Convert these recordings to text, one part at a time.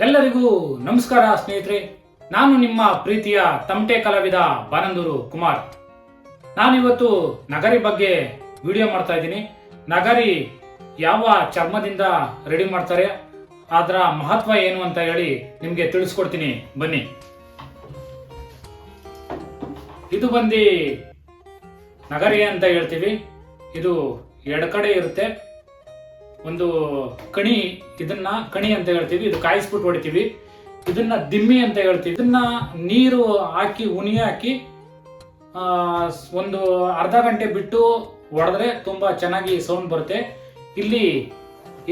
ಎಲ್ಲರಿಗೂ ನಮಸ್ಕಾರ ಸ್ನೇಹಿತರೆ. ನಾನು ನಿಮ್ಮ ಪ್ರೀತಿಯ ತಮಟೆ ಕಲಾವಿದ ಬಾನಂದೂರು ಕುಮಾರ್. ನಾನಿವತ್ತು ನಗರಿ ಬಗ್ಗೆ ವಿಡಿಯೋ ಮಾಡ್ತಾ ಇದ್ದೀನಿ. ನಗರಿ ಯಾವ ಚರ್ಮದಿಂದ ರೆಡಿ ಮಾಡ್ತಾರೆ, ಅದರ ಮಹತ್ವ ಏನು ಅಂತ ಹೇಳಿ ನಿಮಗೆ ತಿಳಿಸ್ಕೊಡ್ತೀನಿ ಬನ್ನಿ. ಇದು ಬಂದು ನಗರಿ ಅಂತ ಹೇಳ್ತೀವಿ. ಇದು ಎರಡು ಕಡೆ ಇರುತ್ತೆ. ಒಂದು ಕಣಿ, ಇದನ್ನ ಕಣಿ ಅಂತ ಹೇಳ್ತೀವಿ. ಇದು ಕಾಯಿಸ್ಬಿಟ್ಟು ಹೊಡಿತೀವಿ. ಇದನ್ನ ದಿಮ್ಮಿ ಅಂತ ಹೇಳ್ತೀವಿ. ಇದನ್ನ ನೀರು ಹಾಕಿ ಉನಿ ಹಾಕಿ ಒಂದು ಅರ್ಧ ಗಂಟೆ ಬಿಟ್ಟು ಹೊಡೆದ್ರೆ ತುಂಬಾ ಚೆನ್ನಾಗಿ ಸೌಂಡ್ ಬರುತ್ತೆ. ಇಲ್ಲಿ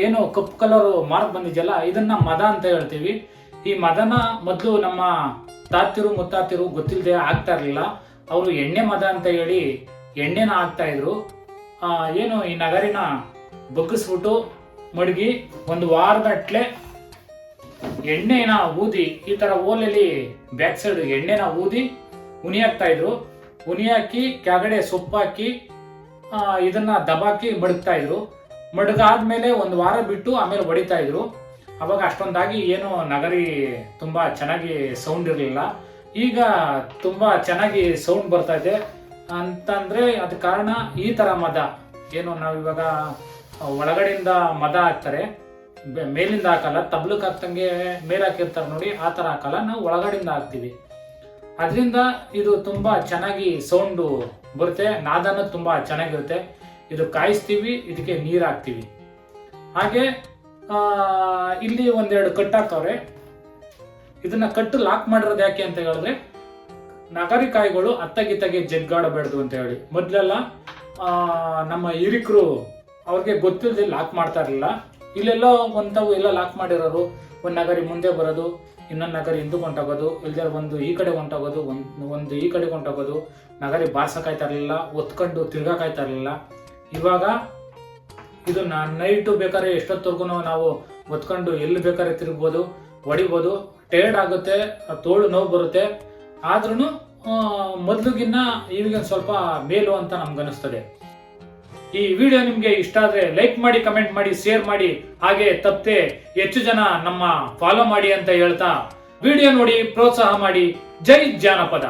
ಏನು ಕಪ್ಪು ಕಲರ್ ಮಾರ್ಕ್ ಬಂದಿದೆಯಲ್ಲ, ಇದನ್ನ ಮದ ಅಂತ ಹೇಳ್ತೀವಿ. ಈ ಮದನ ಮೊದಲು ನಮ್ಮ ತಾತಿರು ಮುತ್ತಾತಿರು ಗೊತ್ತಿಲ್ಲದೆ ಆಗ್ತಾ ಇರಲಿಲ್ಲ. ಅವರು ಎಣ್ಣೆ ಮದ ಅಂತ ಹೇಳಿ ಎಣ್ಣೆನ ಹಾಕ್ತಾ ಇದ್ರು. ಏನು ಈ ನಗರಿನ ಬಗ್ಗಿಸ್ಬಿಟ್ಟು ಮಡಗಿ ಒಂದು ವಾರಗಟ್ಲೆ ಎಣ್ಣೆನ ಊದಿ, ಈ ತರ ಓಲಲ್ಲಿ ಬ್ಯಾಕ್ ಸೈಡ್ ಎಣ್ಣೆನ ಊದಿ ಉನಿ ಹಾಕ್ತಾ ಇದ್ರು. ಉನಿ ಹಾಕಿ ಕೆಳಗಡೆ ಸೊಪ್ಪು ಹಾಕಿ ಇದನ್ನ ದಬಾಕಿ ಮಡಗ್ತಾ ಇದ್ರು. ಮಡಗಾದ್ಮೇಲೆ ಒಂದು ವಾರ ಬಿಟ್ಟು ಆಮೇಲೆ ಹೊಡಿತಾ ಇದ್ರು. ಅವಾಗ ಅಷ್ಟೊಂದಾಗಿ ಏನು ನಗರಿ ತುಂಬಾ ಚೆನ್ನಾಗಿ ಸೌಂಡ್ ಇರಲಿಲ್ಲ. ಈಗ ತುಂಬಾ ಚೆನ್ನಾಗಿ ಸೌಂಡ್ ಬರ್ತಾ ಇದೆ ಅಂತಂದ್ರೆ ಅದ ಕಾರಣ ಈ ತರ ಮದ. ಏನು ನಾವು ಇವಾಗ ಒಳಗಡೆಯಿಂದ ಮದ ಹಾಕ್ತಾರೆ, ಮೇಲಿಂದ ಹಾಕಲ್ಲ. ತಬ್ಲಕ್ ಹಾಕ್ತಂಗೆ ಮೇಲೆ ಹಾಕಿರ್ತಾರೆ ನೋಡಿ, ಆ ತರ ಹಾಕಲ್ಲ. ನಾವು ಒಳಗಡೆಯಿಂದ ಹಾಕ್ತಿವಿ. ಅದರಿಂದ ಇದು ತುಂಬಾ ಚೆನ್ನಾಗಿ ಸೌಂಡು ಬರುತ್ತೆ. ನಾದನ ತುಂಬಾ ಚೆನ್ನಾಗಿರುತ್ತೆ. ಇದು ಕಾಯಿಸ್ತೀವಿ, ಇದಕ್ಕೆ ನೀರು ಹಾಕ್ತಿವಿ. ಹಾಗೆ ಇಲ್ಲಿ ಒಂದೆರಡು ಕಟ್ ಹಾಕವ್ರೆ. ಇದನ್ನ ಕಟ್ಟು ಲಾಕ್ ಮಾಡಿರೋದು ಯಾಕೆ ಅಂತ ಹೇಳಿದ್ರೆ, ನಗರಿಕಾಯಿಗಳು ಅತ್ತಗಿತ್ತಗೆ ಜಗ್ಗಾಡಬೇಡ್ದು ಅಂತ ಹೇಳಿ. ಮೊದ್ಲೆಲ್ಲ ನಮ್ಮ ಹಿರಿಕರು ಅವ್ರಿಗೆ ಗೊತ್ತಿಲ್ಲದೆ ಲಾಕ್ ಮಾಡ್ತಾ ಇರಲಿಲ್ಲ. ಇಲ್ಲೆಲ್ಲೋ ಒಂಥವು ಎಲ್ಲ ಲಾಕ್ ಮಾಡಿರೋರು. ಒಂದು ನಗರಿ ಮುಂದೆ ಬರೋದು, ಇನ್ನೊಂದು ನಗರಿ ಹಿಂದಕ್ಕೆ ಹೊಂಟೋಗೋದು, ಇಲ್ಲದೆ ಒಂದು ಈ ಕಡೆ ಹೊಂಟೋಗೋದು, ಒಂದು ಈ ಕಡೆ ಹೊಂಟೋಗೋದು. ನಗರಿ ಬಾರ್ಸಕ್ಕಾಯ್ತಾ ಇರಲಿಲ್ಲ, ಒತ್ಕೊಂಡು ತಿರ್ಗಾಕಾಯ್ತಾ ಇರಲಿಲ್ಲ. ಇವಾಗ ಇದು ನೈಟು ಬೇಕಾದ್ರೆ ಎಷ್ಟೊತ್ತವರೆಗೂ ನಾವು ಒತ್ಕೊಂಡು ಎಲ್ಲಿ ಬೇಕಾದ್ರೆ ತಿರುಗ್ಬೋದು, ಹೊಡಿಬೋದು. ಟೈರ್ಡ್ ಆಗುತ್ತೆ, ತೋಳು ನೋವು ಬರುತ್ತೆ. ಆದ್ರೂ ಮೊದಲಿಗಿನ್ನ ಈಗಿನ ಸ್ವಲ್ಪ ಮೇಲು ಅಂತ ನಮ್ಗನಿಸ್ತದೆ. ಈ ವಿಡಿಯೋ ನಿಮ್ಗೆ ಇಷ್ಟ ಆದ್ರೆ ಲೈಕ್ ಮಾಡಿ, ಕಮೆಂಟ್ ಮಾಡಿ, ಶೇರ್ ಮಾಡಿ. ಹಾಗೆ ತಪ್ಪದೆ ಹೆಚ್ಚು ಜನ ನಮ್ಮ ಫಾಲೋ ಮಾಡಿ ಅಂತ ಹೇಳ್ತಾ ವಿಡಿಯೋ ನೋಡಿ ಪ್ರೋತ್ಸಾಹ ಮಾಡಿ. ಜೈ ಜಾನಪದ.